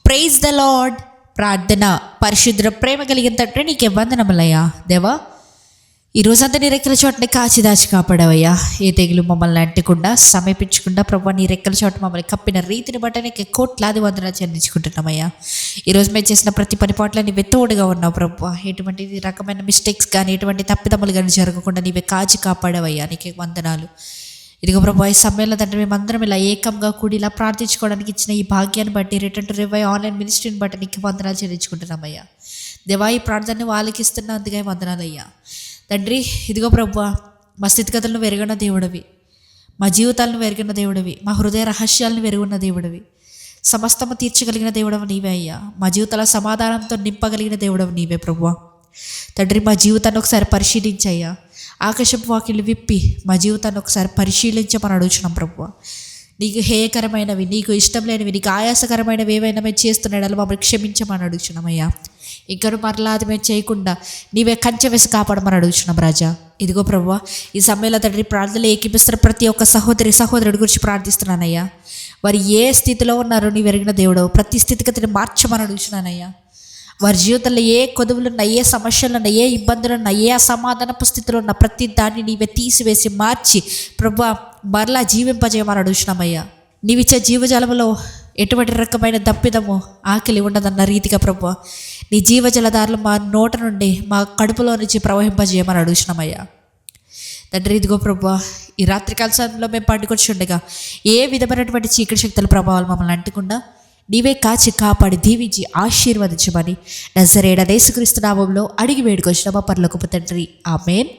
Praise the lord. ప్రార్థన. పరిశుద్ధ ప్రేమ కలిగిన తండ్రి నీకే వందనములయ్యా. దేవా, ఈ రోజంతా నీ రెక్కల చోటని కాచి దాచి కాపాడవయ్యా. ఏ తెగులు మమ్మల్ని అంటకుండా సమీపించకుండా ప్రభు నీ రెక్కల చోట మమ్మల్ని కప్పిన రీతిని బట్టి నీకు కోట్లాది వందన చెల్లించుకుంటున్నామయ్యా. ఈరోజు మేము చేసిన ప్రతి పని పట్ల నీవే తోడుగా ఉన్నావు ప్రభు. ఎటువంటి రకమైన మిస్టేక్స్ కానీ ఎటువంటి తప్పిదమ్ములు కానీ జరగకుండా నీవే కాచి కాపాడవయ్యా. నీకే వందనాలు. ఇదిగో ప్రభు, ఈ సమయంలో తండ్రి మేమందరం ఇలా ఏకంగా కూడి ఇలా ప్రార్థించుకోవడానికి ఇచ్చిన ఈ భాగ్యాన్ని బట్టి రిటర్న్ టు రివైవ్ ఆన్లైన్ మినిస్ట్రీని బట్టి నీకు వందనాలు చెల్లించుకుంటున్నామయ్యా. దేవా, ఈ ప్రార్థనని వాళ్ళకిస్తున్నందుకే వందనాలయ్యా. తండ్రి, ఇదిగో ప్రభు, మా స్థితిగతులను వెరుగన్న దేవుడివి, మా జీవితాలను వెరుగన్న దేవుడివి, మా హృదయ రహస్యాలను వెరుగున్న దేవుడివి, సమస్తము తీర్చగలిగిన దేవుడవు నీవే అయ్యా. మా జీవితాల సమాధానంతో నింపగలిగిన దేవుడవు నీవే ప్రభు. తండ్రి, మా జీవితాన్ని ఒకసారి పరిశీలించయ్యా. ఆకాశపు వాకిళ్ళు విప్పి మా జీవితాన్ని ఒకసారి పరిశీలించమని అడుగుతున్నాం ప్రభు. నీకు హేయకరమైనవి, నీకు ఇష్టం లేనివి, నీకు ఆయాసకరమైనవి ఏవైనా మేము చేస్తున్నాడో మమ్మల్ని క్షమించమని అడుగుతున్నామయ్యా. ఇంకా మరలా అది మేము చేయకుండా నీవే కంచె వేసి కాపాడమని అడుగుతున్నాం రాజా. ఇదిగో ప్రభు, ఈ సమయంలో తండ్రి ప్రార్థనలు ఏకీపిస్తున్న ప్రతి ఒక్క సహోదరుడి గురించి ప్రార్థిస్తున్నానయ్యా. వారు ఏ స్థితిలో ఉన్నారో నీవు ఎరిగిన దేవుడవు. ప్రతి స్థితిగతిని మార్చమని అడుగుతున్నానయ్యా. వారి జీవితంలో ఏ కొదువులున్నా, ఏ సమస్యలున్నా, ఏ ఇబ్బందులున్నా, ఏ అసమాధానపు స్థితిలో ఉన్న ప్రతి దాన్ని నీవే తీసివేసి మార్చి ప్రభు మరలా జీవింపజేయమని అడుగుతున్నామయ్యా. నీవిచ్చే జీవజలంలో ఎటువంటి రకమైన దప్పిదము, ఆకలి ఉండదన్న రీతిగా ప్రభు నీ జీవజలధారలు మా నోట నుండి, మా కడుపులో నుంచి ప్రవహింపజేయమని అడుగుతున్నామయ్యా. తండ్రి, ఇదిగో ప్రభు, ఈ రాత్రికాల సమయంలో మేము పండుకొచ్చుండగా ఏ విధమైనటువంటి చీకటి శక్తుల ప్రభావాలు మమ్మల్ని అంటకుండా నీవే కాచి కాపాడి దీవించి ఆశీర్వదించమని నజరేయుడైన యేసుక్రీస్తు నామములో అడిగి వేడుకొచ్చిన మా పరలోకపు తండ్రి, ఆమేన్.